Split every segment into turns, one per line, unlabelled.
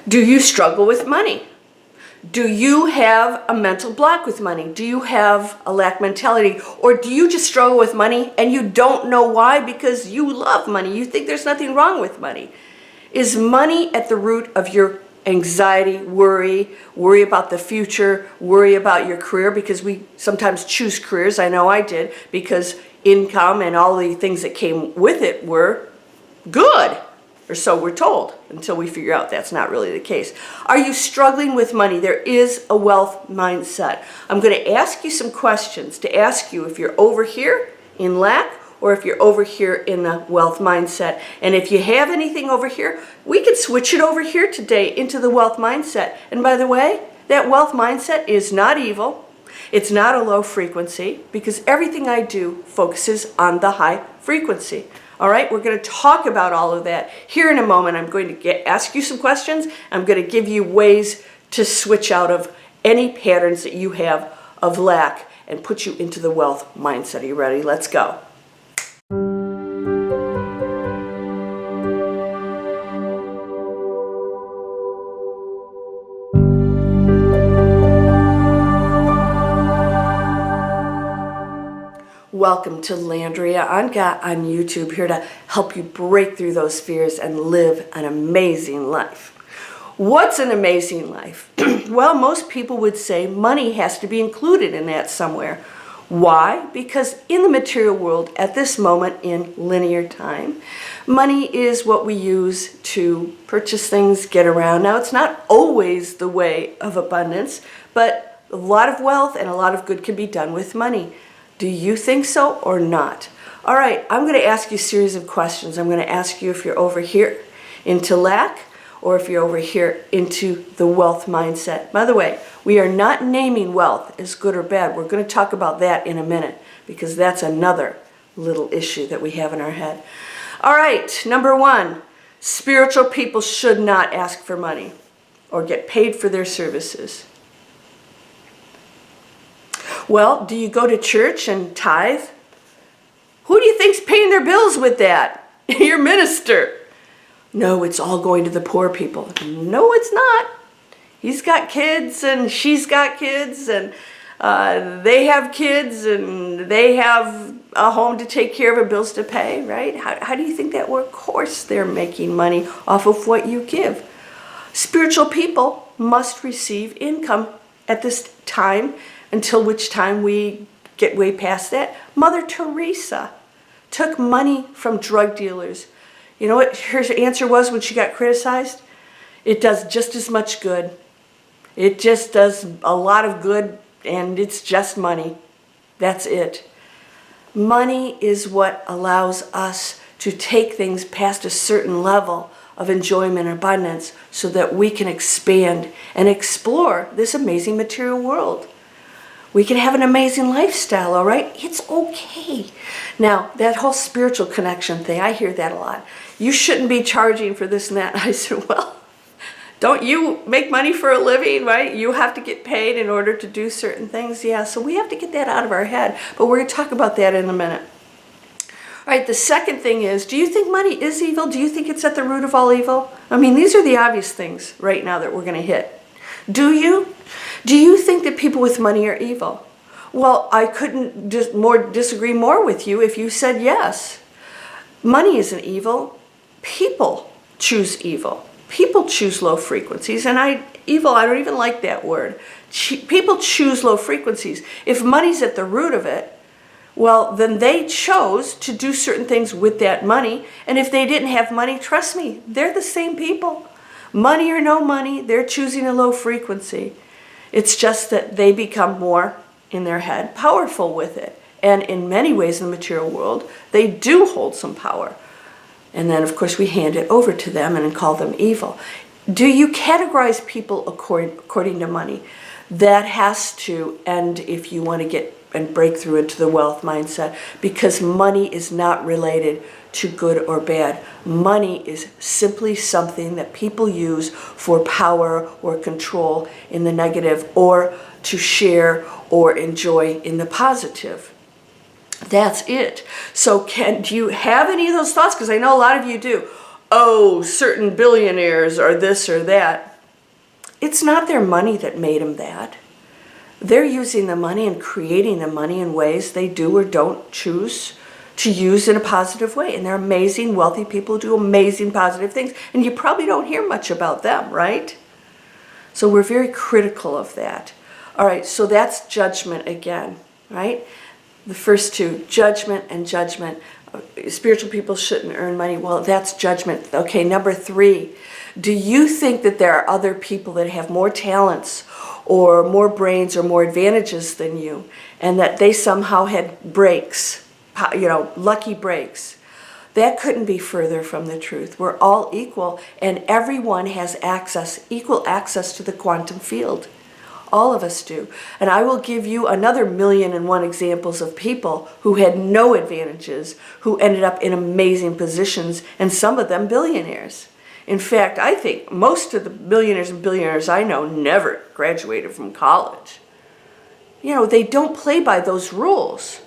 Do you struggle with money? Do you have a mental block with money? Do you have a lack mentality? Or do you just struggle with money and you don't know why because you love money? You think there's nothing wrong with money. Is money at the root of your anxiety, worry about the future, worry about your career? Because we sometimes choose careers. I know I did, because income and all the things that came with it were good, or so we're told, until we figure out that's not really the case. Are you struggling with money? There is a wealth mindset. I'm going to ask you some questions to ask you if you're over here in lack or if you're over here in the wealth mindset. And if you have anything over here, we can switch it over here today into the wealth mindset. And by the way, that wealth mindset is not evil. It's not a low frequency, because everything I do focuses on the high frequency. All right, we're going to talk about all of that here in a moment. I'm going to ask you some questions. I'm going to give you ways to switch out of any patterns that you have of lack and put you into the wealth mindset. Are you ready? Let's go. Welcome to Landria Onkka on YouTube, here to help you break through those fears and live an amazing life. What's an amazing life? Well, most people would say money has to be included in that somewhere. Why? Because in the material world, at this moment in linear time, money is what we use to purchase things, get around. Now, it's not always the way of abundance, but a lot of wealth and a lot of good can be done with money. Do you think so or not? All right, I'm going to ask you a series of questions. I'm going to ask you if you're over here into lack or if you're over here into the wealth mindset. By the way, we are not naming wealth as good or bad. We're going to talk about that in a minute, because that's another little issue that we have in our head. All right, number one, spiritual people should not ask for money or get paid for their services. Well, do you go to church and tithe? Who do you think's paying their bills with that? Your minister. No, it's all going to the poor people. No, it's not. He's got kids and she's got kids and they have kids and they have a home to take care of and bills to pay, right? How do you think that works? Of course they're making money off of what you give. Spiritual people must receive income at this time, until which time we get way past that. Mother Teresa took money from drug dealers. You know what her answer was when she got criticized? It does just as much good. It just does a lot of good, and it's just money. That's it. Money is what allows us to take things past a certain level of enjoyment and abundance so that we can expand and explore this amazing material world. We can have an amazing lifestyle, all right? It's okay. Now, that whole spiritual connection thing, I hear that a lot. You shouldn't be charging for this and that. I said, well, don't you make money for a living, right? You have to get paid in order to do certain things. Yeah, so we have to get that out of our head. But we're going to talk about that in a minute. All right, the second thing is, do you think money is evil? Do you think it's at the root of all evil? I mean, these are the obvious things right now that we're going to hit. Do you? Do you think that people with money are evil? Well, I couldn't disagree more with you if you said yes. Money isn't evil. People choose evil. People choose low frequencies. And evil, I don't even like that word. People choose low frequencies. If money's at the root of it, well, then they chose to do certain things with that money. And if they didn't have money, trust me, they're the same people. Money or no money, they're choosing a low frequency. It's just that they become more, in their head, powerful with it. And in many ways in the material world, they do hold some power. And then, of course, we hand it over to them and call them evil. Do you categorize people according to money? That has to end if you want to get and break through into the wealth mindset, because money is not related to good or bad. Money is simply something that people use for power or control in the negative, or to share or enjoy in the positive. That's it. So do you have any of those thoughts? Because I know a lot of you do. Oh, certain billionaires are this or that. It's not their money that made them that. They're using the money and creating the money in ways they do or don't choose to use in a positive way. And they're amazing, wealthy people who do amazing, positive things. And you probably don't hear much about them, right? So we're very critical of that. All right, so that's judgment again, right? The first two, judgment and judgment. Spiritual people shouldn't earn money. Well, that's judgment. Okay, number 3. Do you think that there are other people that have more talents or more brains or more advantages than you, and that they somehow had breaks, lucky breaks? That couldn't be further from the truth. We're all equal, and everyone has equal access to the quantum field. All of us do. And I will give you another 1,000,001 examples of people who had no advantages, who ended up in amazing positions, and some of them billionaires. In fact, I think most of the millionaires and billionaires I know never graduated from college. They don't play by those rules.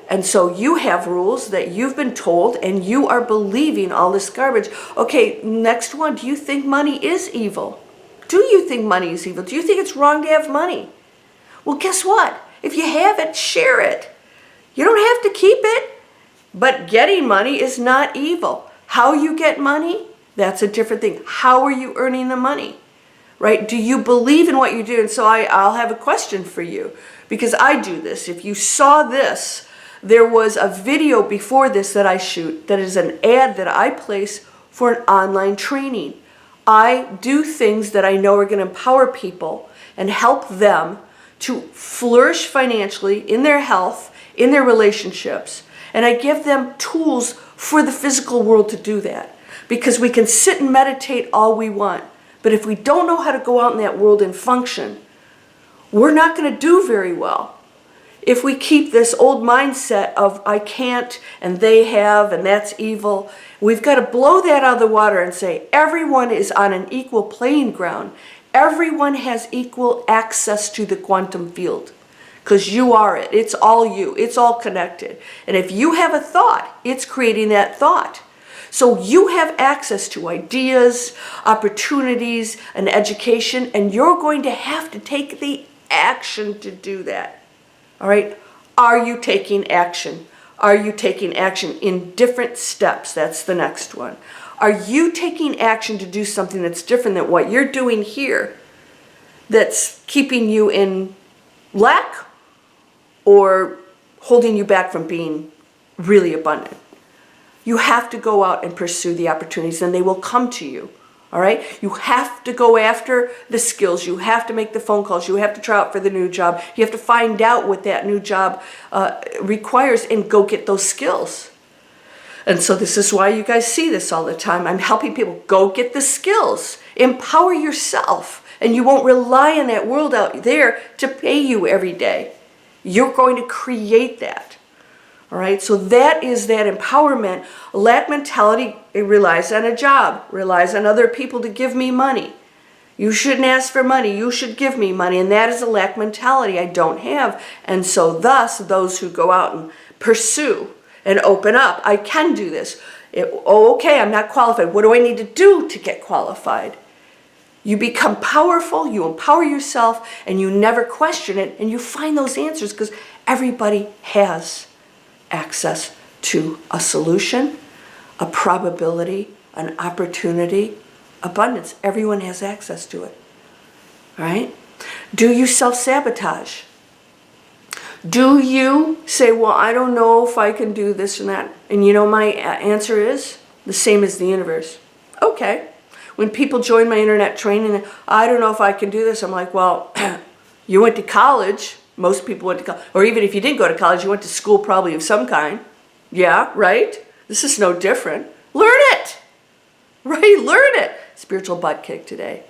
And so you have rules that you've been told, and you are believing all this garbage. Okay, next one. Do you think money is evil? Do you think money is evil? Do you think it's wrong to have money? Well, guess what? If you have it, share it. You don't have to keep it. But getting money is not evil. How you get money, that's a different thing. How are you earning the money? Right? Do you believe in what you do? And so I'll have a question for you, because I do this. If you saw this, there was a video before this that I shoot that is an ad that I place for an online training. I do things that I know are going to empower people and help them to flourish financially in their health, in their relationships. And I give them tools for the physical world to do that. Because we can sit and meditate all we want, but if we don't know how to go out in that world and function, we're not going to do very well. If we keep this old mindset of I can't and they have and that's evil, we've got to blow that out of the water and say everyone is on an equal playing ground. Everyone has equal access to the quantum field, because you are it. It's all you. It's all connected. And if you have a thought, it's creating that thought. So you have access to ideas, opportunities, and education, and you're going to have to take the action to do that. All right? Are you taking action? Are you taking action in different steps? That's the next one. Are you taking action to do something that's different than what you're doing here, that's keeping you in lack or holding you back from being really abundant? You have to go out and pursue the opportunities, and they will come to you. All right? You have to go after the skills. You have to make the phone calls. You have to try out for the new job. You have to find out what that new job requires and go get those skills. And so this is why you guys see this all the time. I'm helping people go get the skills. Empower yourself, and you won't rely on that world out there to pay you every day. You're going to create that. All right, so that is that empowerment. Lack mentality, it relies on a job, relies on other people to give me money. You shouldn't ask for money, you should give me money. And that is a lack mentality I don't have. And so thus, those who go out and pursue and open up, I can do this. Okay, I'm not qualified. What do I need to do to get qualified? You become powerful, you empower yourself, and you never question it, and you find those answers, because everybody has access to a solution, a probability, an opportunity, abundance. Everyone has access to it. All right? Do you self-sabotage? Do you say, well, I don't know if I can do this and that? And you know my answer is the same as the universe. Okay. When people join my internet training, I don't know if I can do this. I'm like, well, you went to college. Most people went to college. Or even if you didn't go to college, you went to school probably of some kind. Yeah, right? This is no different. Learn it. Right? Learn it. Spiritual butt kick today.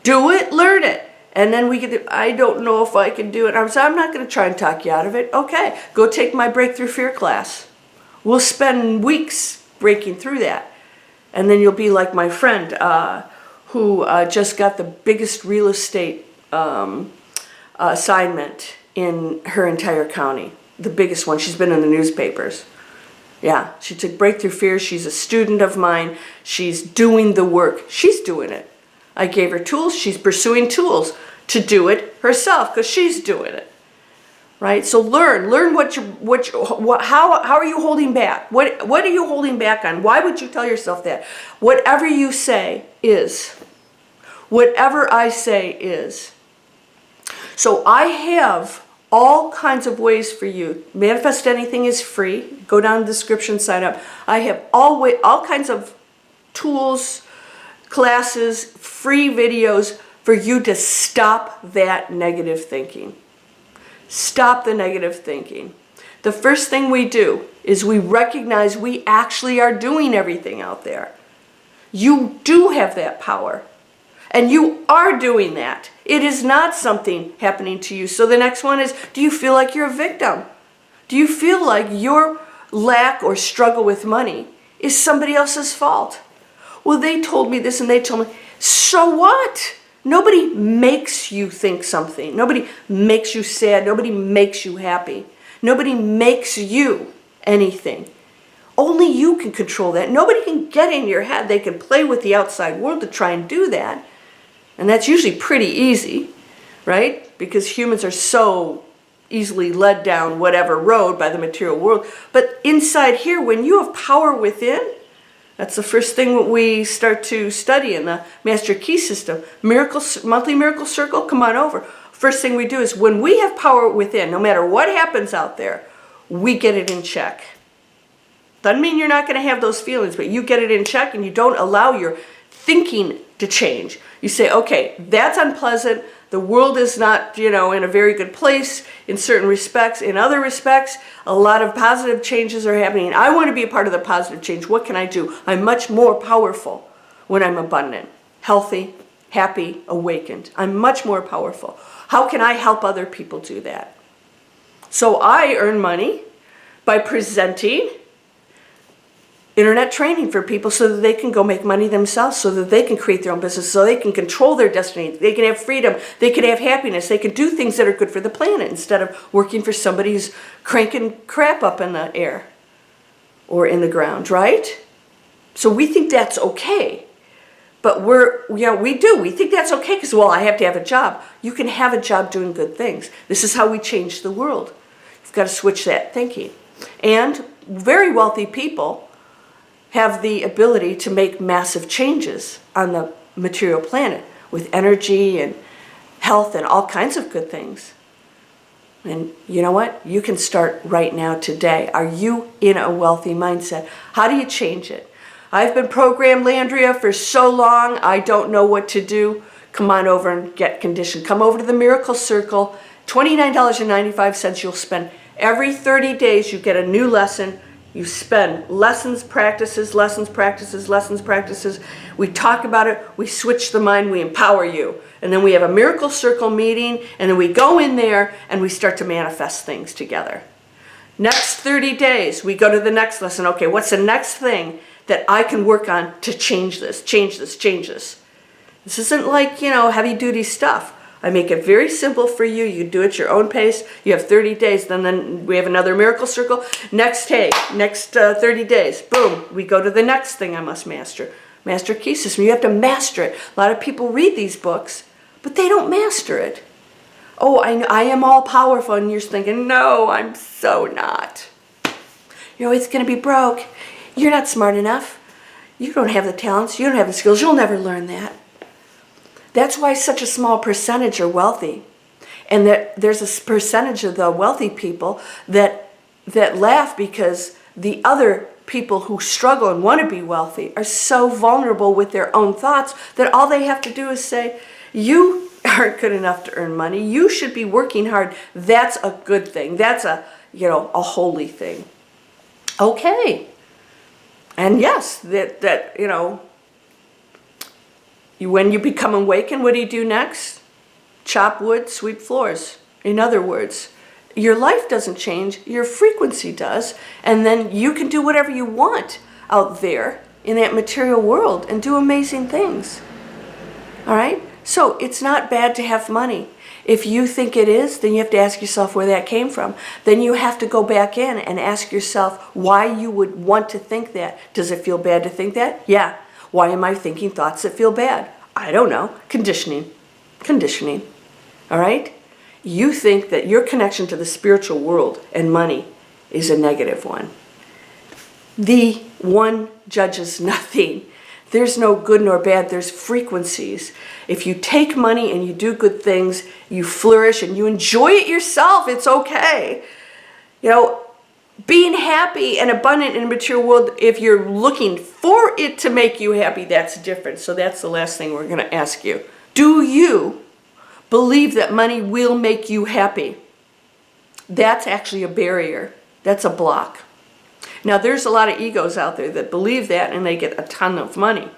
Do it, learn it. And then we get, I don't know if I can do it. I'm not going to try and talk you out of it. Okay, go take my Breakthrough Fear class. We'll spend weeks breaking through that. And then you'll be like my friend who just got the biggest real estate assignment in her entire county. The biggest one. She's been in the newspapers. Yeah, she took Breakthrough Fear. She's a student of mine. She's doing the work. She's doing it. I gave her tools. She's pursuing tools to do it herself because she's doing it. Right? So learn how are you holding back? What are you holding back on? Why would you tell yourself that? Whatever you say is. Whatever I say is. So I have all kinds of ways for you. Manifest Anything is free. Go down the description, sign up. I have all kinds of tools, classes, free videos for you to stop that negative thinking. Stop the negative thinking. The first thing we do is we recognize we actually are doing everything out there. You do have that power. And you are doing that. It is not something happening to you. So the next one is, do you feel like you're a victim? Do you feel like your lack or struggle with money is somebody else's fault? Well, they told me this and they told me, so what? Nobody makes you think something. Nobody makes you sad. Nobody makes you happy. Nobody makes you anything. Only you can control that. Nobody can get in your head. They can play with the outside world to try and do that. And that's usually pretty easy, right? Because humans are so easily led down whatever road by the material world. But inside here, when you have power within, that's the first thing we start to study in the Master Key System. Monthly Miracle Circle, come on over. First thing we do is when we have power within, no matter what happens out there, we get it in check. Doesn't mean you're not going to have those feelings, but you get it in check and you don't allow your thinking to change. You say, okay, that's unpleasant. The world is not, in a very good place in certain respects. In other respects, a lot of positive changes are happening. I want to be a part of the positive change. What can I do? I'm much more powerful when I'm abundant, healthy, happy, awakened. I'm much more powerful. How can I help other people do that? So I earn money by presenting internet training for people so that they can go make money themselves, so that they can create their own business, so they can control their destiny, they can have freedom, they can have happiness, they can do things that are good for the planet instead of working for somebody who's cranking crap up in the air or in the ground, right? So we think that's okay. But we think that's okay because, well, I have to have a job. You can have a job doing good things. This is how we change the world. You've got to switch that thinking. And very wealthy people have the ability to make massive changes on the material planet with energy and health and all kinds of good things. And you know what? You can start right now today. Are you in a wealthy mindset? How do you change it? I've been programmed, Landria, for so long, I don't know what to do. Come on over and get conditioned. Come over to the Miracle Circle. $29.95 you'll spend. Every 30 days you get a new lesson. You spend lessons, practices. We talk about it. We switch the mind. We empower you. And then we have a Miracle Circle meeting. And then we go in there and we start to manifest things together. Next 30 days, we go to the next lesson. Okay, what's the next thing that I can work on to change this? This isn't like, heavy duty stuff. I make it very simple for you. You do it at your own pace. You have 30 days. Then we have another Miracle Circle. Next 30 days. Boom. We go to the next thing I must master. Master Key System. You have to master it. A lot of people read these books, but they don't master it. Oh, I am all powerful. And you're thinking, no, I'm so not. You're always going to be broke. You're not smart enough. You don't have the talents. You don't have the skills. You'll never learn that. That's why such a small percentage are wealthy. And there's a percentage of the wealthy people that laugh because the other people who struggle and want to be wealthy are so vulnerable with their own thoughts that all they have to do is say, you aren't good enough to earn money. You should be working hard. That's a good thing. That's a holy thing. Okay. And yes, when you become awakened, what do you do next? Chop wood, sweep floors. In other words, your life doesn't change, your frequency does, and then you can do whatever you want out there in that material world and do amazing things. All right? So it's not bad to have money. If you think it is, then you have to ask yourself where that came from. Then you have to go back in and ask yourself why you would want to think that. Does it feel bad to think that? Yeah. Why am I thinking thoughts that feel bad? I don't know, conditioning, all right? You think that your connection to the spiritual world and money is a negative one. The one judges nothing. There's no good nor bad, there's frequencies. If you take money and you do good things, you flourish and you enjoy it yourself, it's okay. You know, being happy and abundant in a material world, if you're looking for it to make you happy, that's different. So that's the last thing we're going to ask you. Do you believe that money will make you happy? That's actually a barrier. That's a block. Now, there's a lot of egos out there that believe that and they get a ton of money.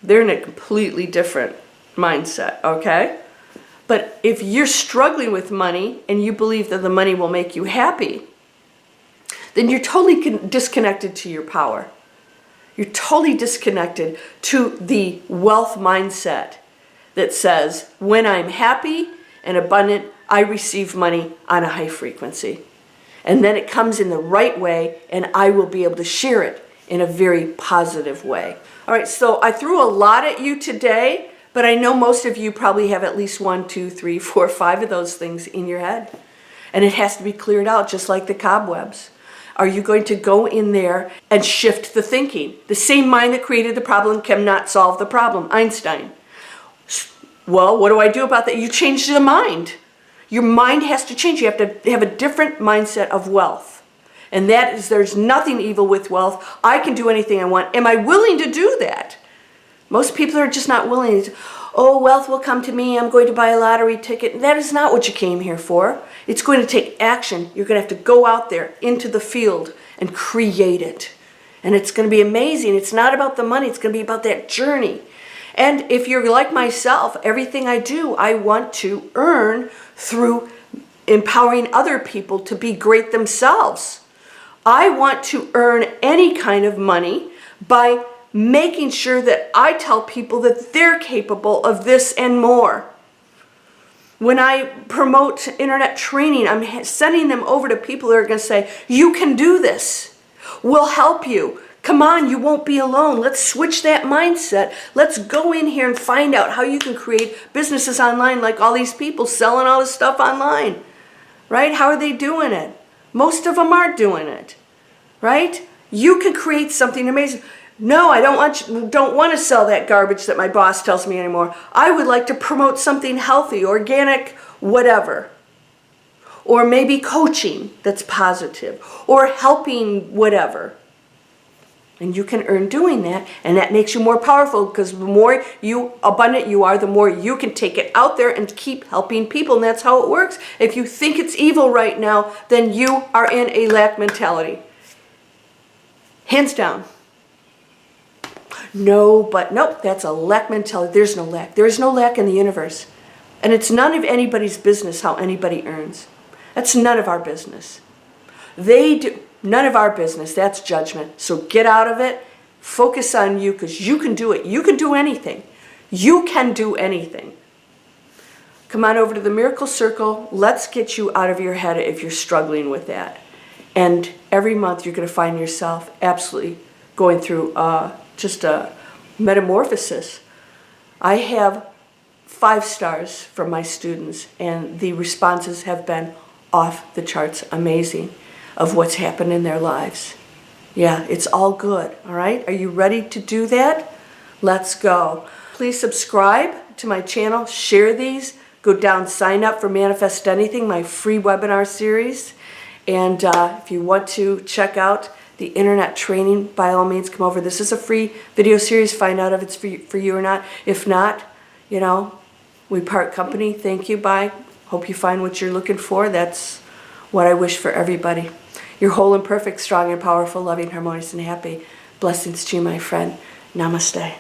They're in a completely different mindset, okay? But if you're struggling with money and you believe that the money will make you happy, then you're totally disconnected to your power. You're totally disconnected to the wealth mindset that says, when I'm happy and abundant, I receive money on a high frequency. And then it comes in the right way, and I will be able to share it in a very positive way. All right, so I threw a lot at you today, but I know most of you probably have at least 1, 2, 3, 4, 5 of those things in your head. And it has to be cleared out, just like the cobwebs. Are you going to go in there and shift the thinking? The same mind that created the problem cannot solve the problem. Einstein. Well, what do I do about that? You change the mind. Your mind has to change. You have to have a different mindset of wealth. And that is, there's nothing evil with wealth. I can do anything I want. Am I willing to do that? Most people are just not willing to. Oh, wealth will come to me. I'm going to buy a lottery ticket. That is not what you came here for. It's going to take action. You're going to have to go out there into the field and create it. And it's going to be amazing. It's not about the money. It's going to be about that journey. And if you're like myself, everything I do, I want to earn through empowering other people to be great themselves. I want to earn any kind of money by making sure that I tell people that they're capable of this and more. When I promote internet training, I'm sending them over to people that are going to say, you can do this. We'll help you. Come on, you won't be alone. Let's switch that mindset. Let's go in here and find out how you can create businesses online like all these people selling all this stuff online. Right? How are they doing it? Most of them aren't doing it. Right? You can create something amazing. No, I don't want to sell that garbage that my boss tells me anymore. I would like to promote something healthy, organic, whatever. Or maybe coaching that's positive. Or helping whatever. And you can earn doing that, and that makes you more powerful, because the more abundant you are, the more you can take it out there and keep helping people, and that's how it works. If you think it's evil right now, then you are in a lack mentality. Hands down. Nope, that's a lack mentality. There's no lack. There is no lack in the universe. And it's none of anybody's business how anybody earns. That's none of our business. They do. None of our business. That's judgment. So get out of it. Focus on you, because you can do it. You can do anything. You can do anything. Come on over to the Miracle Circle. Let's get you out of your head if you're struggling with that. And every month you're going to find yourself absolutely going through just a metamorphosis. I have 5 stars from my students, and the responses have been off the charts amazing of what's happened in their lives. Yeah, it's all good, all right? Are you ready to do that? Let's go. Please subscribe to my channel, share these, go down, sign up for Manifest Anything, my free webinar series. And if you want to check out the internet training, by all means, come over. This is a free video series. Find out if it's for you or not. If not, you know, we part company. Thank you, bye. Hope you find what you're looking for. That's what I wish for everybody. You're whole and perfect, strong and powerful, loving, harmonious, and happy. Blessings to you, my friend. Namaste.